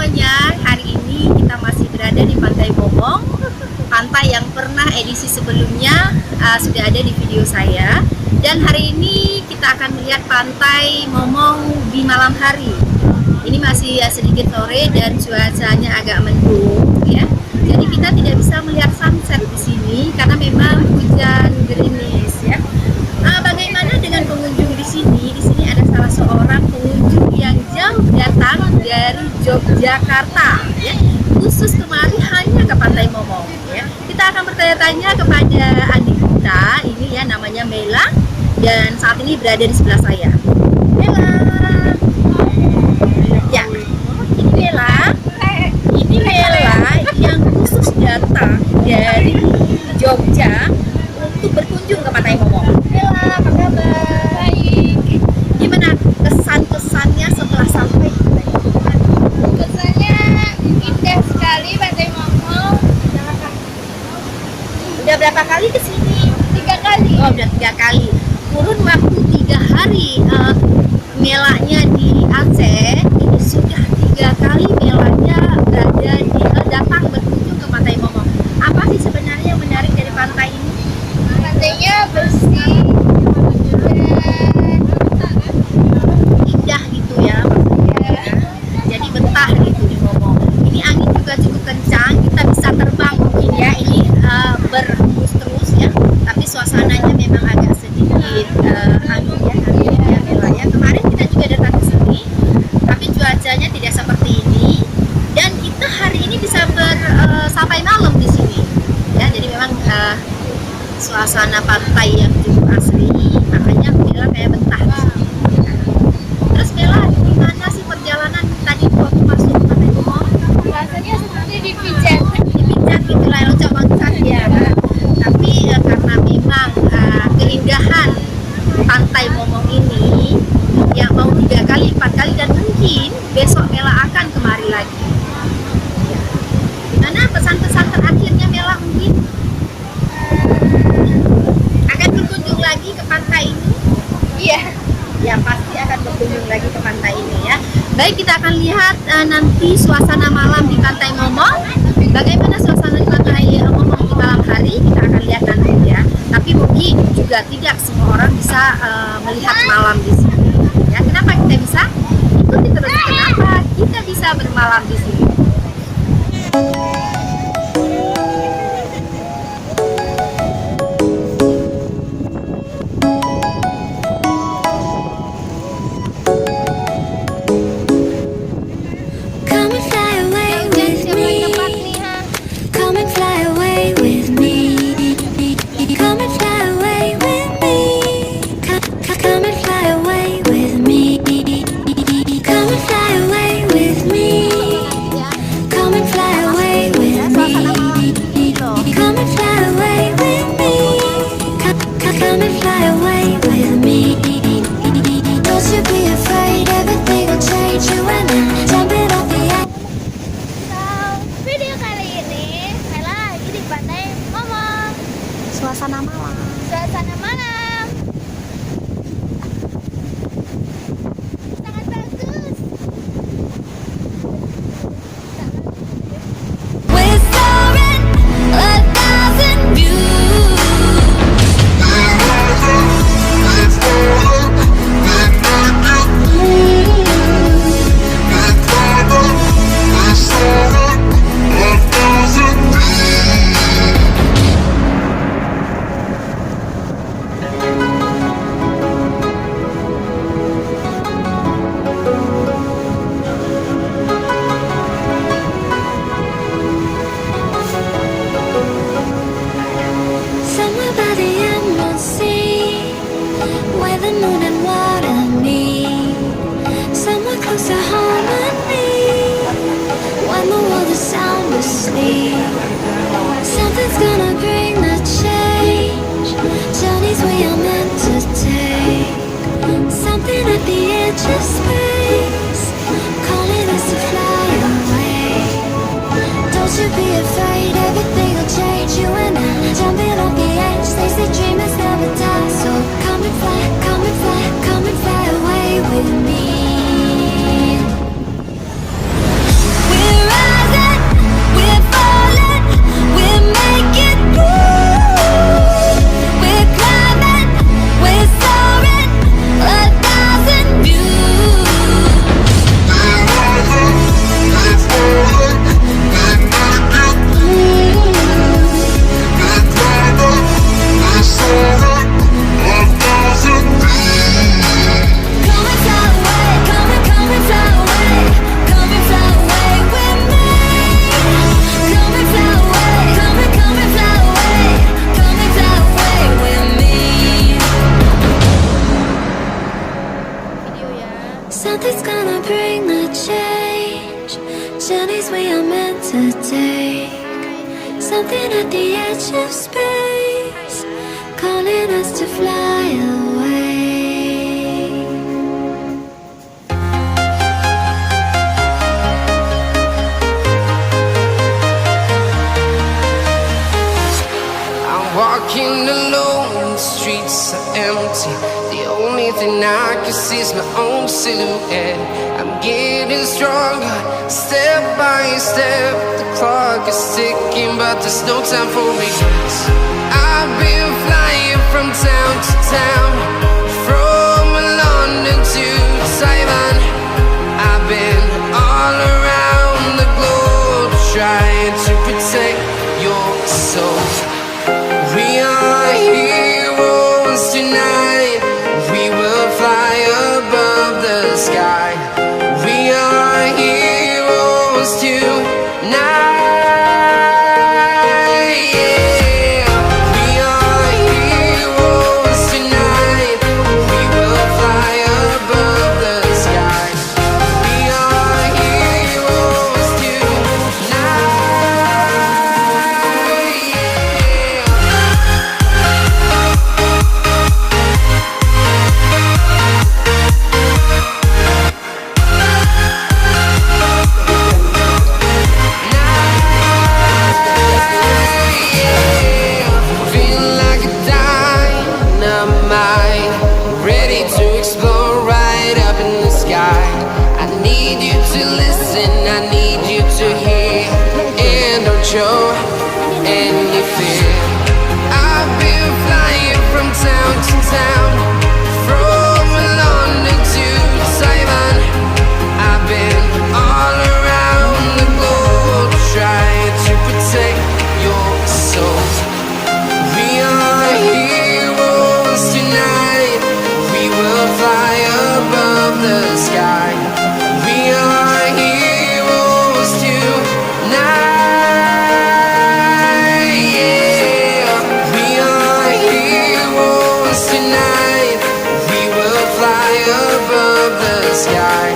semuanya, hari ini kita masih berada di Pantai Momong, pantai yang pernah edisi sebelumnya sudah ada di video saya. Dan hari ini kita akan melihat Pantai Momong di malam hari. Ini masih sedikit sore dan cuacanya agak mendung ya. Jadi kita tidak bisa melihat sunset di sini karena memang hujan gerimis ya. Bagaimana dengan pengunjung di sini? Di sini ada salah seorang pengunjung yang jauh datang dari Yogyakarta ya. Khusus kemari hanya ke Pantai Momong ya. Kita akan bertanya-tanya kepada adik kita ini ya, namanya Mela, dan saat ini berada di sebelah saya. Mela. Ya. Ini Mela. Ini Mela yang khusus datang dari Jogja untuk berkunjung ke Pantai Momong. Mela, apa kabar? Baik. Gimana kesan-kesannya setelah sampai di Pantai Momong? Kesannya indah sekali Pantai Momong. Udah berapa kali ke sini? 3 kali. Oh, udah 3 kali. Kurun waktu 3 hari Melanya di Aceh, ini sudah 3 kali Melanya berada di datang berkunjung ke Pantai Momong. Apa sih sebenarnya yang menarik dari pantai ini? Pantainya bersih dan Indah gitu ya maksudnya. Jadi betah gitu di Momong. Ini angin juga cukup kencang, kita bisa terbang mungkin ya. Ini berhembus terus ya. Tapi suasananya memang agak sedikit angin ya Mela ya. Kemarin kita juga datang ke sini, tapi cuacanya tidak seperti ini. Dan kita hari ini bisa sampai malam di sini. Ya, jadi memang suasana pantai yang cukup asri, makanya Mela kayak betah di sini. Terus Mela, gimana sih perjalanan tadi waktu masuk ke Pantai Momong? rasanya seperti dipijat. Dipijat gitu lah, loncat-loncat ya. Tapi karena memang keindahan Pantai Momong ini yang mau 3 kali, 4 kali, dan mungkin besok Mela akan kemari lagi. Ya. Gimana pesan-pesan terakhirnya Mela mungkin? Akan berkunjung lagi ke pantai ini? Iya. Ya, pasti akan berkunjung lagi ke pantai ini ya. Baik, kita akan lihat nanti suasana malam di Pantai Momong. Bagaimana suasana di Pantai Momong di malam hari, kita akan lihat nanti ya. Tapi mungkin juga tidak semua orang bisa melihat malam di sini. Ya, kenapa kita bisa? Ikuti terus kenapa kita bisa bermalam di sini. Come and fly away with me. Come and fly away with me. Come and fly away with me. Come and fly away with me. Come and fly away with me. Come and fly away with me. Come and fly away with me. Come and fly away with me. Don't you be afraid, everything will change. You and I, jumping off the edge. Video kali ini Mela lagi di Pantai Momong. Suasana malam. Suasana malam sangat bagus. We're soaring 1,000 views. Somewhere by the unknown sea, where the moon and water meet. Somewhere close to harmony, when the world is sound asleep. Something's gonna bring the change, journeys we are meant to take. Something at the edge of space, calling us to fly away. Don't you be afraid, everything will change. You and I, jumping off the edge. They say dreamers never die. So come and fly, come and fly, come and fly away with me. We're Something at the edge of space, calling us to fly away. I'm walking alone, the streets are empty. The only thing I can see is my own silhouette. I'm getting stronger, step by step. The clock is ticking, but there's no time for regrets. I've been flying from town to town, from London to Taiwan. I've been all around the globe, trying to protect your soul. We are heroes tonight. We will fly above the sky. We are heroes tonight. Yeah. We are heroes tonight. We will fly above the sky. We are heroes tonight. Feeling like a dynamite, ready to explore right up in the sky. I need you to listen, I need you to hear, and don't show any fear. I've been flying from town to town, from London to Taiwan. I've been all around the globe, trying to protect your soul. We are heroes tonight. We will fly above the sky. We are heroes tonight. Yeah. We are heroes tonight. We will fly above the sky.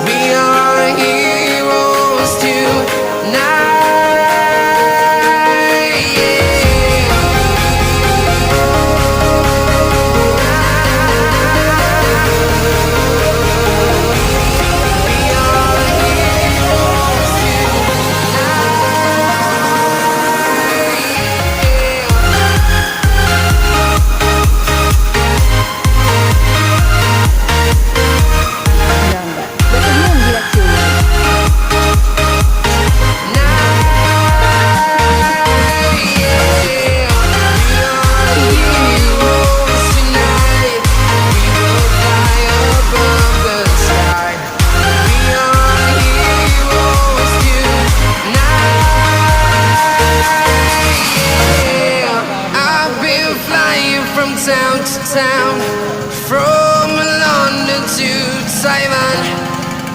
We are heroes tonight. Town to town, from London to Taiwan.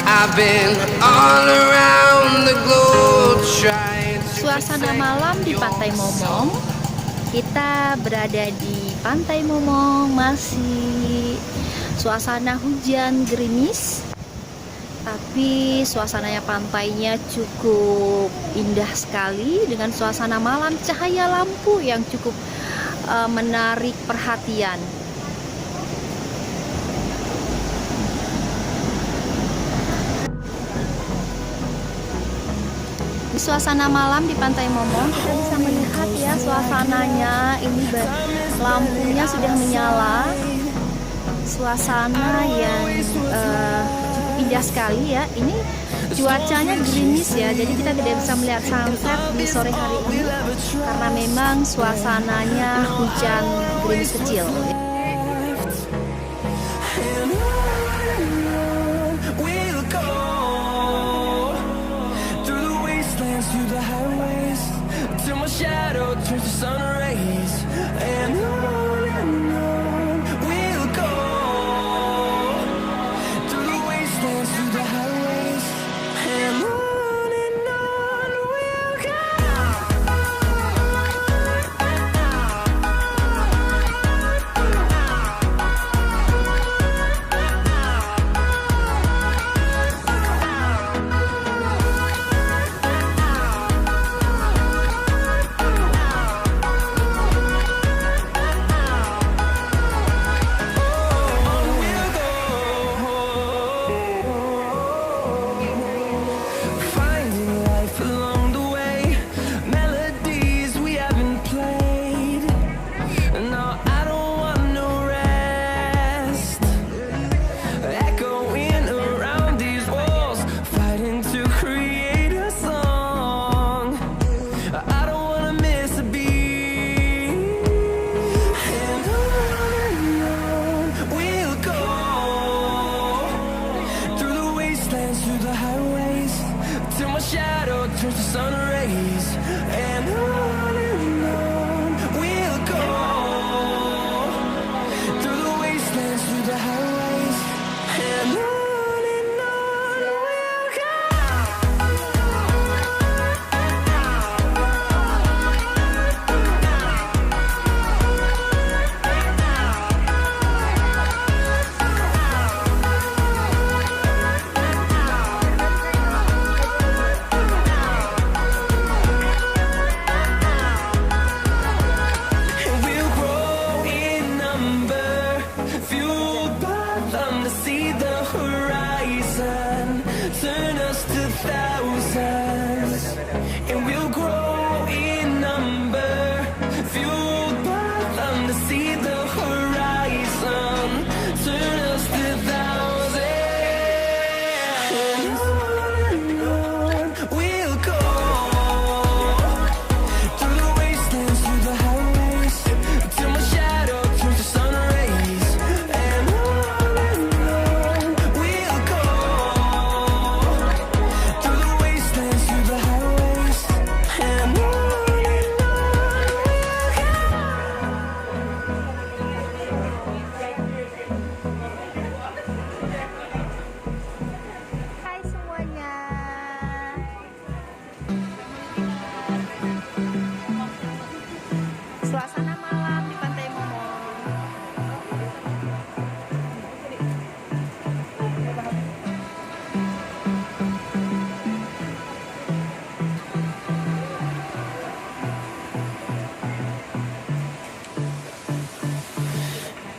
I've been all around the globe trying to Suasana malam di Pantai Momong. Kita berada di Pantai Momong, masih suasana hujan gerimis, tapi suasananya pantainya cukup indah sekali dengan suasana malam, cahaya lampu yang cukup menarik perhatian. Di suasana malam di Pantai Momong kita bisa melihat ya suasananya, ini lampunya sudah menyala, suasana yang indah sekali ya. Ini cuacanya gerimis ya, jadi kita tidak bisa melihat sunset di sore hari ini karena memang suasananya hujan gerimis kecil. turns to sun rays, and on we'll go through the wastelands, through the highways, and on we'll go. Turn us to thousands, and we'll grow in number, fueled by them to see the horizon. Turn us to thousands, and on we'll go through the wastelands, through the highways, till my shadow turns to sun rays, and on we'll go. Hai semuanya. Suasana malam di Pantai Momong.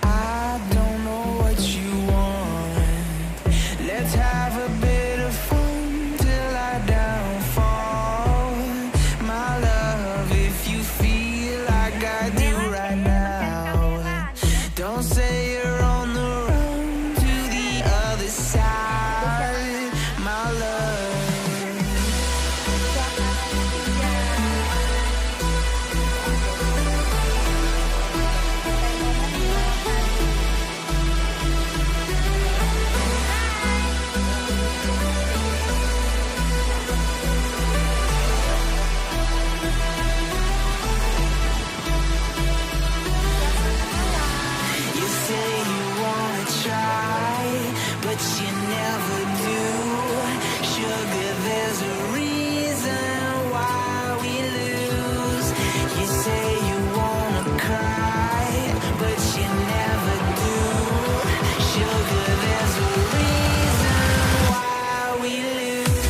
I don't know what you want. Let's have a bit of fun till I downfall. My love, if you feel like I do right now, don't say you're on the run to the other side. My love. You say you wanna try, but you never do. Sugar, there's a reason why we lose. You say you wanna cry, but you never do. Sugar, there's a reason why we lose.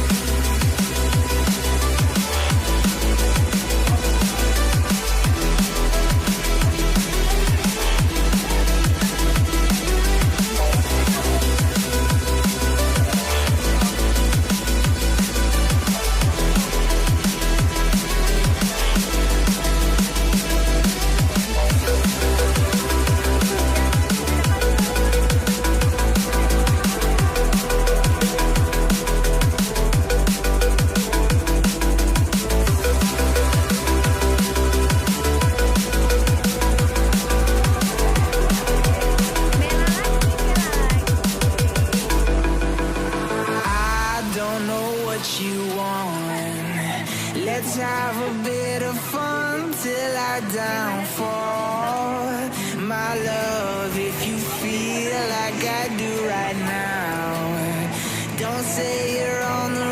You want. Let's have a bit of fun till I downfall. My love, if you feel like I do right now, don't say you're on the